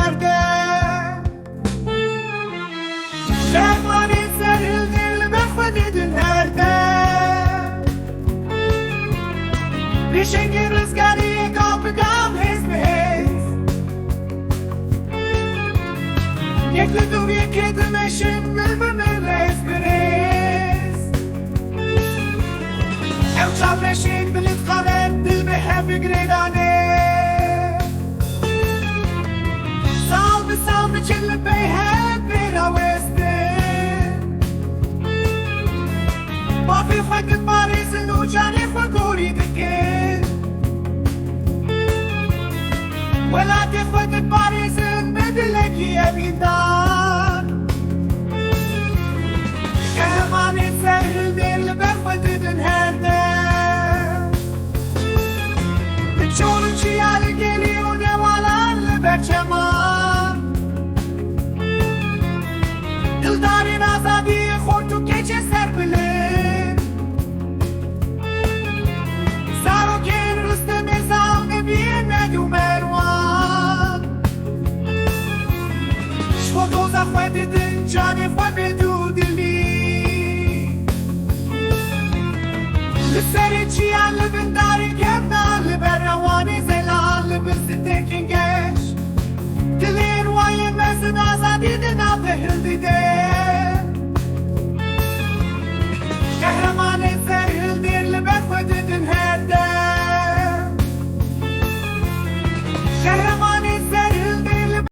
nerede? Şehvani serildi mehvedidin nerede? Rişengi rızgari kapı kap hizmet Yekledu yekedim eşin mülmümül espriz Ev çavreşik bilit kamet dil behe fikridane Sal biçilip beyhe bir avestin Bafi fakir Paris'in ucani fakuri dikin Vela fakir Paris'in bedileki evidan Kehmani sehildin berfedidin herde Çoğun çiyali geliyor nevalarlı berçeman Dildarin azadi hortu gece serpilir Sarokin rüstem ezal nebiye medyu mervan Şfotoza fedidin cani febedu dili Lüseri çiyali bindari kemnali beravani zelali bizi tekin geç Dilin vayin mesin azadidin abdehildide